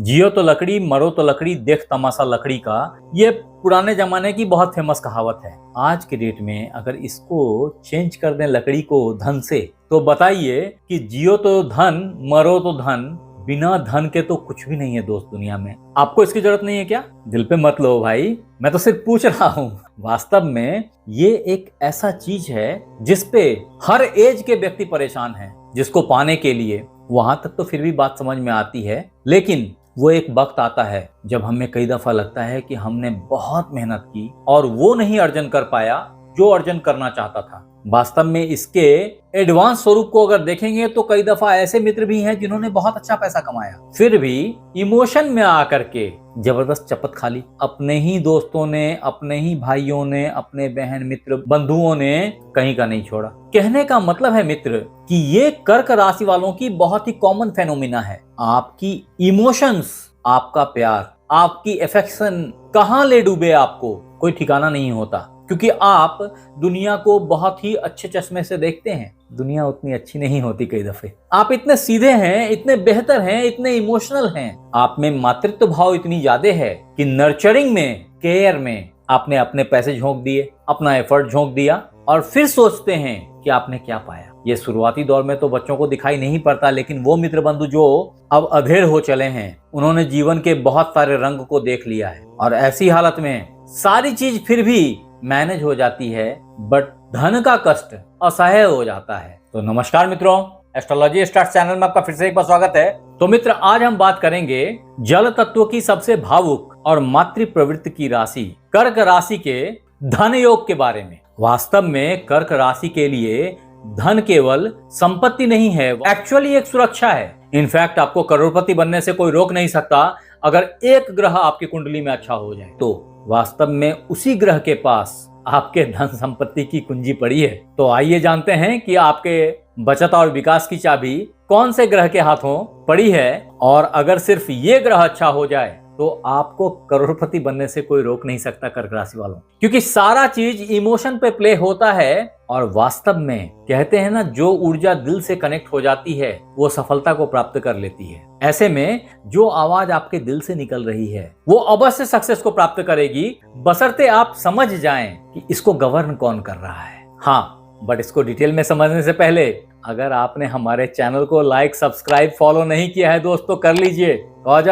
जियो तो लकड़ी मरो तो लकड़ी देख तमाशा लकड़ी का, ये पुराने जमाने की बहुत फेमस कहावत है। आज के डेट में अगर इसको चेंज कर दें लकड़ी को धन से, तो बताइए कि जियो तो धन मरो तो धन, बिना धन के तो कुछ भी नहीं है दोस्त दुनिया में। आपको इसकी जरूरत नहीं है क्या? दिल पे मत लो भाई, मैं तो सिर्फ पूछ रहा हूँ। वास्तव में ये एक ऐसा चीज है जिसपे हर एज के व्यक्ति परेशान हैं, जिसको पाने के लिए वहां तक तो फिर भी बात समझ में आती है, लेकिन वो एक वक्त आता है जब हमें कई दफा लगता है कि हमने बहुत मेहनत की और वो नहीं अर्जन कर पाया जो अर्जन करना चाहता था। वास्तव में इसके एडवांस स्वरूप को अगर देखेंगे तो कई दफा ऐसे मित्र भी हैं जिन्होंने बहुत अच्छा पैसा कमाया, फिर भी इमोशन में आकर के जबरदस्त चपत खा ली। अपने ही दोस्तों ने, अपने ही भाइयों ने, अपने बहन मित्र बंधुओं ने कहीं का नहीं छोड़ा। कहने का मतलब है मित्र कि ये कर्क राशि वालों की बहुत ही कॉमन फेनोमिना है। आपकी इमोशंस, आपका प्यार, आपकी अफेक्शन कहाँ ले डूबे आपको कोई ठिकाना नहीं होता, क्योंकि आप दुनिया को बहुत ही अच्छे चश्मे से देखते हैं। दुनिया उतनी अच्छी नहीं होती कई दफे। आप इतने सीधे हैं, इतने बेहतर हैं, इतने इमोशनल हैं, आप में मातृत्व भाव इतनी ज्यादा है कि नर्चरिंग में, केयर में आपने अपने पैसे झोंक दिए, अपना एफर्ट झोंक दिया और फिर सोचते हैं कि आपने क्या पाया। ये शुरुआती दौर में तो बच्चों को दिखाई नहीं पड़ता, लेकिन वो मित्र बंधु जो अब अधेड़ हो चले हैं, उन्होंने जीवन के बहुत सारे रंग को देख लिया है और ऐसी हालत में सारी चीज फिर भी मैनेज हो जाती है, बट धन का कष्ट असह्य हो जाता है। तो नमस्कार मित्रों, एस्ट्रोलॉजी स्टार्स चैनल में आपका फिर से एक बार स्वागत है। तो मित्र, आज हम बात करेंगे जल तत्व की सबसे भावुक और मातृ प्रवृत्ति की राशि कर्क राशि के धन योग के बारे में। वास्तव में कर्क राशि के लिए धन केवल संपत्ति नहीं है, एक्चुअली एक सुरक्षा है। इनफैक्ट आपको करोड़पति बनने से कोई रोक नहीं सकता अगर एक ग्रह आपकी कुंडली में अच्छा हो जाए तो। वास्तव में उसी ग्रह के पास आपके धन संपत्ति की कुंजी पड़ी है। तो आइए जानते हैं कि आपके बचत और विकास की चाबी कौन से ग्रह के हाथों पड़ी है, और अगर सिर्फ ये ग्रह अच्छा हो जाए तो आपको करोड़पति बनने से कोई रोक नहीं सकता कर्क राशि वालों, क्योंकि सारा चीज इमोशन पे प्ले होता है। और वास्तव में कहते हैं ना, जो ऊर्जा दिल से कनेक्ट हो जाती है वो सफलता को प्राप्त कर लेती है। ऐसे में जो आवाज आपके दिल से निकल रही है वो अवश्य सक्सेस को प्राप्त करेगी, बशर्ते आप समझ जाएं कि इसको गवर्न कौन कर रहा है। हाँ, बट इसको डिटेल में समझने से पहले अगर आपने हमारे चैनल को लाइक, सब्सक्राइब, फॉलो नहीं किया है दोस्तों, कर लीजिए। और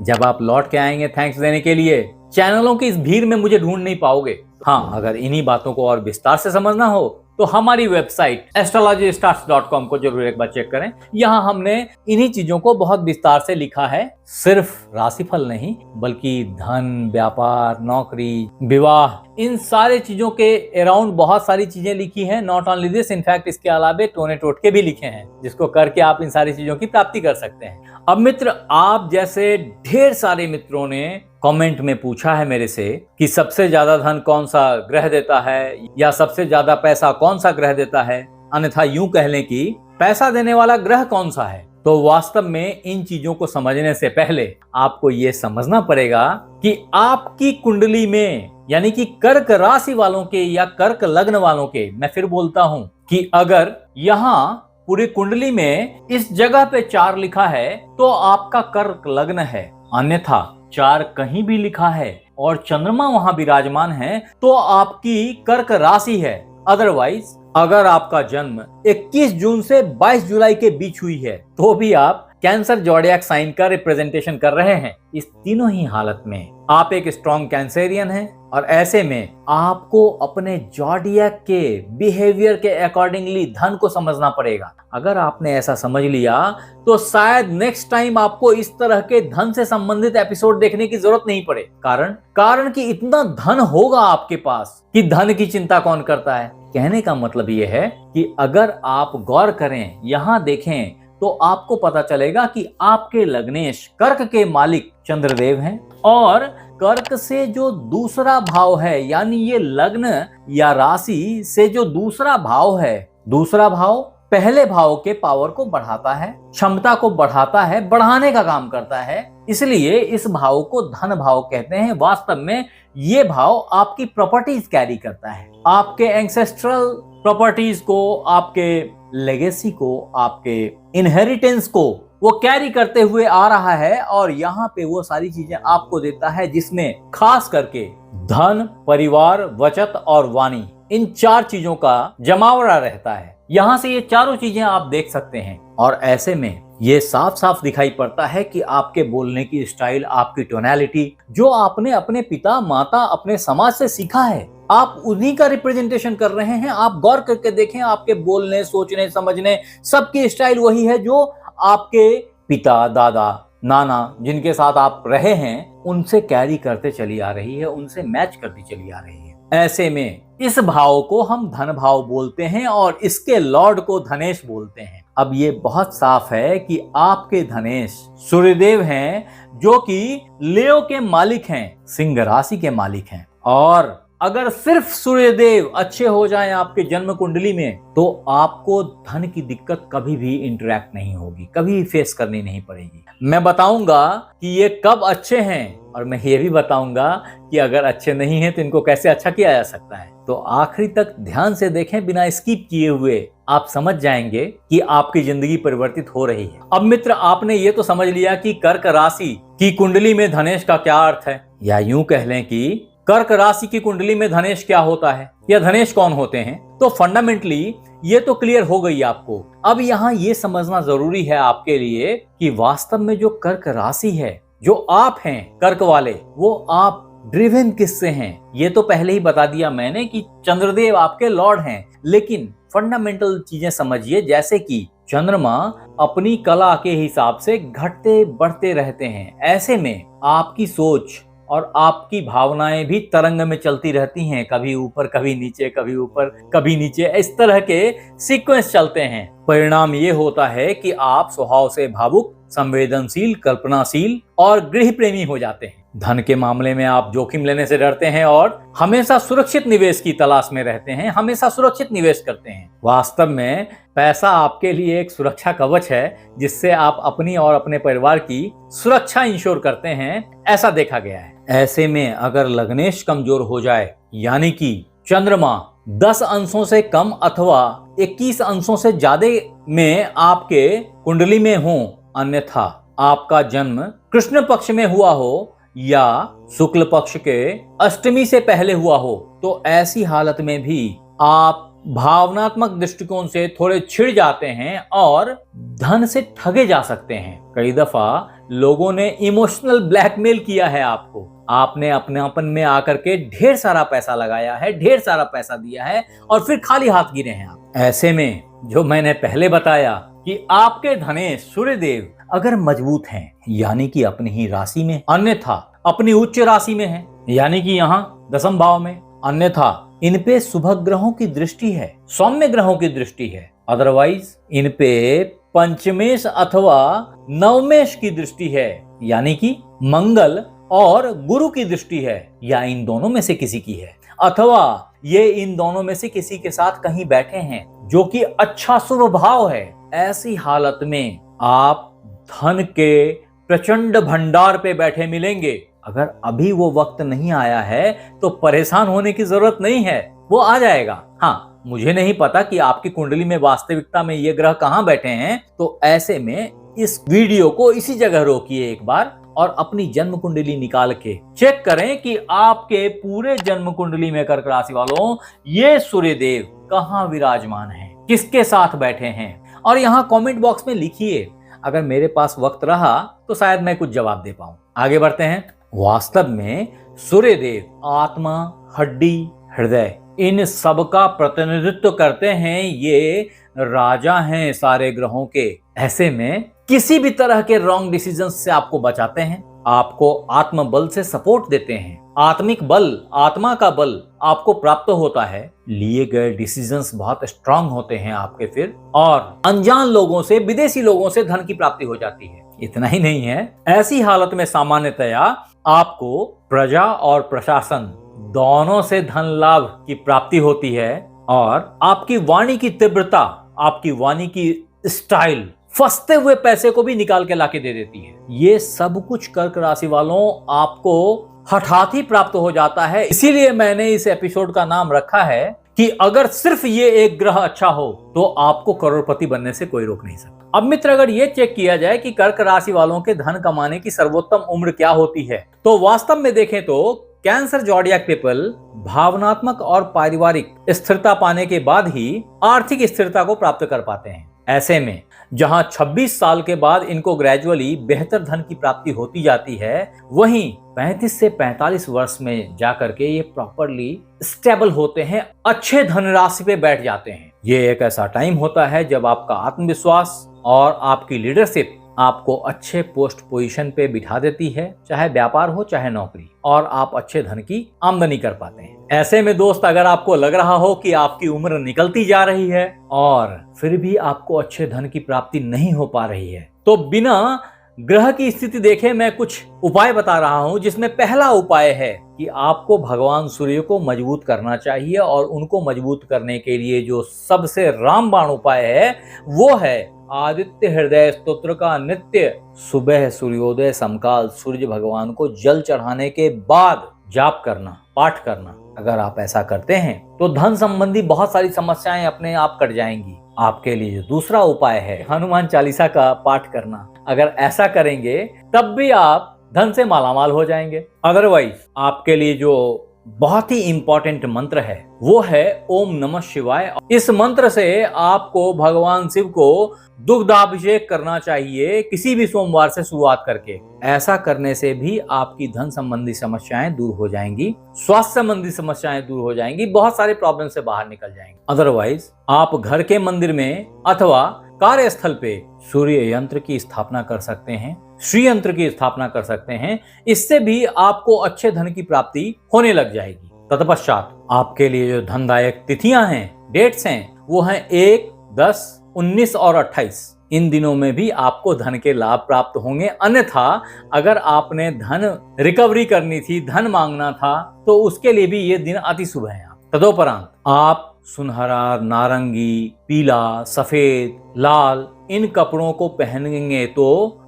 जब आप लौट के आएंगे थैंक्स देने के लिए, चैनलों की इस भीड़ में मुझे ढूंढ नहीं पाओगे। हाँ, अगर इन्हीं बातों को और विस्तार से समझना हो तो हमारी वेबसाइट astrologystars.com को जरूर एक बार चेक करें। यहाँ हमने इन्हीं चीजों को बहुत विस्तार से लिखा है। सिर्फ राशिफल नहीं, बल्कि धन, व्यापार, नौकरी, विवाह, इन सारे चीजों के अराउंड बहुत सारी चीजें लिखी हैं। नॉट ओनली दिस, इनफैक्ट इसके अलावा टोने टोटके भी लिखे हैं, जिसको करके आप इन सारी चीजों की प्राप्ति कर सकते हैं। अब मित्र, आप जैसे ढेर सारे मित्रों ने कमेंट में पूछा है मेरे से कि सबसे ज्यादा धन कौन सा ग्रह देता है, या सबसे ज्यादा पैसा कौन सा ग्रह देता है, अन्यथा यूं कह लें कि पैसा देने वाला ग्रह कौन सा है। तो वास्तव में इन चीजों को समझने से पहले आपको ये समझना पड़ेगा कि आपकी कुंडली में, यानी कि कर्क राशि वालों के या कर्क लग्न वालों के, मैं फिर बोलता हूं कि अगर यहाँ पूरी कुंडली में इस जगह पे 4 लिखा है तो आपका कर्क लग्न है, अन्यथा 4 कहीं भी लिखा है और चंद्रमा वहां विराजमान है तो आपकी कर्क राशि है। अदरवाइज अगर आपका जन्म 21 जून से 22 जुलाई के बीच हुई है तो भी आप कैंसर जॉडियक साइन का रिप्रेजेंटेशन कर रहे हैं। इस तीनों ही हालत में आप एक स्ट्रॉन्ग कैंसेरियन हैं, और ऐसे में आपको अपने जॉडियक के बिहेवियर के अकॉर्डिंगली धन को समझना पड़ेगा। अगर आपने ऐसा समझ लिया तो शायद नेक्स्ट टाइम आपको इस तरह के धन से संबंधित एपिसोड देखने की जरूरत नहीं पड़े। कारण कि इतना धन होगा आपके पास कि धन की चिंता कौन करता है। कहने का मतलब यह है कि अगर आप गौर करें, यहाँ देखें, तो आपको पता चलेगा कि आपके लग्नेश कर्क के मालिक चंद्रदेव हैं, और कर्क से जो दूसरा भाव है, यानी ये लग्न या राशि से जो दूसरा भाव है, दूसरा भाव पहले भाव के पावर को बढ़ाता है, क्षमता को बढ़ाता है, बढ़ाने का काम करता है। इसलिए इस भाव को धन भाव कहते हैं। वास्तव में ये भाव आपकी प्रॉपर्टीज कैरी करता है, आपके एंसेस्ट्रल प्रॉपर्टीज को, आपके लेगेसी को, आपके इनहेरिटेंस को वो कैरी करते हुए आ रहा है और यहाँ पे वो सारी चीजें आपको देता है, जिसमें खास करके धन, परिवार, बचत और वाणी, इन 4 चीजों का जमावड़ा रहता है। यहाँ से ये चारों चीजें आप देख सकते हैं और ऐसे में ये साफ साफ दिखाई पड़ता है कि आपके बोलने की स्टाइल, आपकी टोनैलिटी, जो आपने अपने पिता, माता, अपने समाज से सीखा है, आप उन्हीं का रिप्रेजेंटेशन कर रहे हैं। आप गौर करके देखें, आपके बोलने, सोचने, समझने सबकी स्टाइल वही है जो आपके पिता, दादा, नाना जिनके साथ आप रहे हैं उनसे कैरी करते चली आ रही है, उनसे मैच करती चली आ रही है। ऐसे में इस भाव को हम धन भाव बोलते हैं और इसके लॉर्ड को धनेश बोलते हैं। अब ये बहुत साफ है कि आपके धनेश सूर्यदेव हैं, जो कि लियो के मालिक हैं, सिंह राशि के मालिक हैं। और अगर सिर्फ सूर्यदेव अच्छे हो जाएं आपके जन्म कुंडली में, तो आपको धन की दिक्कत कभी भी इंटरेक्ट नहीं होगी, कभी फेस करनी नहीं पड़ेगी। मैं बताऊंगा कि ये कब अच्छे हैं और मैं ये भी बताऊंगा कि अगर अच्छे नहीं हैं तो इनको कैसे अच्छा किया जा सकता है। तो आखिरी तक ध्यान से देखें, बिना स्किप किए हुए आप समझ जाएंगे कि आपकी जिंदगी परिवर्तित हो रही है। अब मित्र, आपने ये तो समझ लिया कि कर्क राशि की कुंडली में धनेश का क्या अर्थ है, या यूं कह लें कि कर्क राशि की कुंडली में धनेश क्या होता है या धनेश कौन होते हैं। तो फंडामेंटली ये तो क्लियर हो गई आपको। अब यहाँ ये समझना जरूरी है आपके लिए कि वास्तव में जो कर्क राशि है, जो आप हैं कर्क वाले, वो आप ड्रिवन किससे हैं। ये तो पहले ही बता दिया मैंने कि चंद्रदेव आपके लॉर्ड हैं, लेकिन फंडामेंटल चीजें समझिए, जैसे कि चंद्रमा अपनी कला के हिसाब से घटते बढ़ते रहते हैं। ऐसे में आपकी सोच और आपकी भावनाएं भी तरंग में चलती रहती हैं, कभी ऊपर कभी नीचे, कभी ऊपर कभी नीचे, इस तरह के सीक्वेंस चलते हैं। परिणाम ये होता है कि आप स्वभाव से भावुक, संवेदनशील, कल्पनाशील और गृह प्रेमी हो जाते हैं। धन के मामले में आप जोखिम लेने से डरते हैं और हमेशा सुरक्षित निवेश की तलाश में रहते हैं, हमेशा सुरक्षित निवेश करते हैं। वास्तव में पैसा आपके लिए एक सुरक्षा कवच है, जिससे आप अपनी और अपने परिवार की सुरक्षा इंश्योर करते हैं, ऐसा देखा गया है। ऐसे में अगर लग्नेश कमजोर हो जाए, यानी कि चंद्रमा 10 अंशों से कम अथवा 21 अंशों से ज्यादा में आपके कुंडली में हो, अन्यथा आपका जन्म कृष्ण पक्ष में हुआ हो या शुक्ल पक्ष के अष्टमी से पहले हुआ हो, तो ऐसी हालत में भी आप भावनात्मक दृष्टिकोण से थोड़े छिड़ जाते हैं और धन से ठगे जा सकते हैं। कई दफा लोगों ने इमोशनल ब्लैकमेल किया है आपको, आपने अपनापन में आकर के ढेर सारा पैसा लगाया है, ढेर सारा पैसा दिया है और फिर खाली हाथ गिरे हैं आप। ऐसे में जो मैंने पहले बताया कि आपके धनेश सूर्यदेव अगर मजबूत हैं, यानी कि अपनी ही राशि में, अन्यथा अपनी उच्च राशि में है, यानी कि यहाँ 10वें भाव में, अन्यथा इन पे शुभ ग्रहों की दृष्टि है, सौम्य ग्रहों की दृष्टि है, अदरवाइज इन पे पंचमेश अथवा नवमेश की दृष्टि है, यानी कि मंगल और गुरु की दृष्टि है, या इन दोनों में से किसी की है, अथवा ये इन दोनों में से किसी के साथ कहीं बैठे हैं जो कि अच्छा शुभ भाव है। ऐसी हालत में आप धन के प्रचंड भंडार पे बैठे मिलेंगे। अगर अभी वो वक्त नहीं आया है तो परेशान होने की जरूरत नहीं है, वो आ जाएगा। हाँ, मुझे नहीं पता कि आपकी कुंडली में वास्तविकता में ये ग्रह कहाँ बैठे हैं, तो ऐसे में इस वीडियो को इसी जगह रोकिए एक बार और अपनी जन्म कुंडली निकाल के चेक करें कि आपके पूरे जन्म कुंडली में कर्क राशि वालों ये सूर्यदेव कहाँ विराजमान हैं, किसके साथ बैठे हैं, और यहाँ कमेंट बॉक्स में लिखिए। अगर मेरे पास वक्त रहा तो शायद मैं कुछ जवाब दे पाऊं। आगे बढ़ते हैं। वास्तव में सूर्यदेव आत्मा, हड्डी, हृदय, इन सब का प्रतिनिधित्व करते हैं। ये राजा हैं सारे ग्रहों के। ऐसे में किसी भी तरह के रॉन्ग डिसीजन से आपको बचाते हैं, आपको आत्म बल से सपोर्ट देते हैं। आत्मिक बल, आत्मा का बल आपको प्राप्त होता है। लिए गए डिसीजंस बहुत स्ट्रांग होते हैं आपके फिर, और अनजान लोगों से, विदेशी लोगों से धन की प्राप्ति हो जाती है। इतना ही नहीं है, ऐसी हालत में सामान्यतया आपको प्रजा और प्रशासन दोनों से धन लाभ की प्राप्ति होती है, और आपकी वाणी की तीव्रता, आपकी वाणी की स्टाइल फंसते हुए पैसे को भी निकाल के लाके दे देती है। ये सब कुछ कर्क राशि वालों आपको हठात ही प्राप्त हो जाता है। इसीलिए मैंने इस एपिसोड का नाम रखा है कि अगर सिर्फ ये एक ग्रह अच्छा हो तो आपको करोड़पति बनने से कोई रोक नहीं सकता। अब मित्र, अगर ये चेक किया जाए कि कर्क राशि वालों के धन कमाने की सर्वोत्तम उम्र क्या होती है, तो वास्तव में देखें तो कैंसर जॉडियक पीपल भावनात्मक और पारिवारिक स्थिरता पाने के बाद ही आर्थिक स्थिरता को प्राप्त कर पाते हैं। ऐसे में जहां 26 साल के बाद इनको ग्रेजुअली बेहतर धन की प्राप्ति होती जाती है, वहीं 35 से 45 वर्ष में जाकर के ये प्रॉपरली स्टेबल होते हैं, अच्छे धनराशि पे बैठ जाते हैं। ये एक ऐसा टाइम होता है जब आपका आत्मविश्वास और आपकी लीडरशिप आपको अच्छे पोस्ट पोजीशन पे बिठा देती है, चाहे व्यापार हो चाहे नौकरी, और आप अच्छे धन की आमदनी कर पाते हैं। ऐसे में दोस्त, अगर आपको लग रहा हो कि आपकी उम्र निकलती जा रही है और फिर भी आपको अच्छे धन की प्राप्ति नहीं हो पा रही है, तो बिना ग्रह की स्थिति देखे मैं कुछ उपाय बता रहा हूं, जिसमें पहला उपाय है कि आपको भगवान सूर्य को मजबूत करना चाहिए, और उनको मजबूत करने के लिए जो सबसे रामबाण उपाय है वो है आदित्य हृदय स्तोत्र का नित्य सुबह सूर्योदय समकाल सूर्य भगवान को जल चढ़ाने के बाद जाप करना, पाठ करना। अगर आप ऐसा करते हैं तो धन संबंधी बहुत सारी समस्याएं अपने आप कट जाएंगी। आपके लिए जो दूसरा उपाय है हनुमान चालीसा का पाठ करना, अगर ऐसा करेंगे तब भी आप धन से मालामाल हो जाएंगे। अदरवाइज आपके लिए जो बहुत ही इंपॉर्टेंट मंत्र है वो है ओम नमः शिवाय। इस मंत्र से आपको भगवान शिव को दुग्धाभिषेक करना चाहिए किसी भी सोमवार से शुरुआत करके। ऐसा करने से भी आपकी धन संबंधी समस्याएं दूर हो जाएंगी, स्वास्थ्य संबंधी समस्याएं दूर हो जाएंगी, बहुत सारे प्रॉब्लम से बाहर निकल जाएंगे। अदरवाइज आप घर के मंदिर में अथवा कार्यस्थल पे सूर्य यंत्र की स्थापना कर सकते हैं, श्री यंत्र की स्थापना कर सकते हैं। इससे भी आपको अच्छे धन की प्राप्ति होने लग जाएगी। तत्पश्चात आपके लिए जो धनदायक तिथियां हैं, डेट्स हैं, वो हैं 1, 10, 19 और 28। इन दिनों में भी आपको धन के लाभ प्राप्त होंगे। अन्यथा अगर आपने धन रिकवरी करनी थी, धन मांगना था, तो उसके लिए भी ये दिन अति शुभ है। तदोपरांत आप सुनहरा, नारंगी, पीला, सफेद, लाल इन कपड़ों को पहनेंगे तो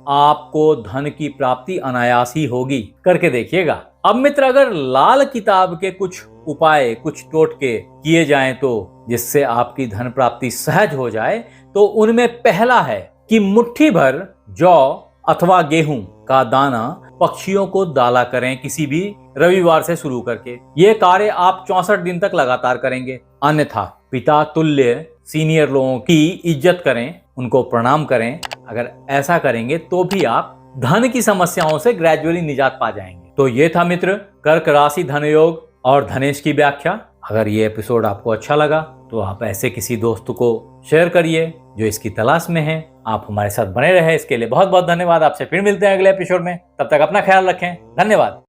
आपको धन की प्राप्ति अनायास ही होगी। करके देखिएगा। अब मित्र, अगर लाल किताब के कुछ उपाय, कुछ टोटके किए जाएं तो जिससे आपकी धन प्राप्ति सहज हो जाए, तो उनमें पहला है कि मुट्ठी भर जौ अथवा गेहूं का दाना पक्षियों को डाला करें, किसी भी रविवार से शुरू करके। ये कार्य आप 64 दिन तक लगातार करेंगे। अन्यथा पिता तुल्य सीनियर लोगों की इज्जत करें, उनको प्रणाम करें। अगर ऐसा करेंगे तो भी आप धन की समस्याओं से ग्रेजुअली निजात पा जाएंगे। तो ये था मित्र कर्क राशि धन योग और धनेश की व्याख्या। अगर ये एपिसोड आपको अच्छा लगा तो आप ऐसे किसी दोस्त को शेयर करिए जो इसकी तलाश में है। आप हमारे साथ बने रहे, इसके लिए बहुत बहुत धन्यवाद। आपसे फिर मिलते हैं अगले एपिसोड में। तब तक अपना ख्याल रखें। धन्यवाद।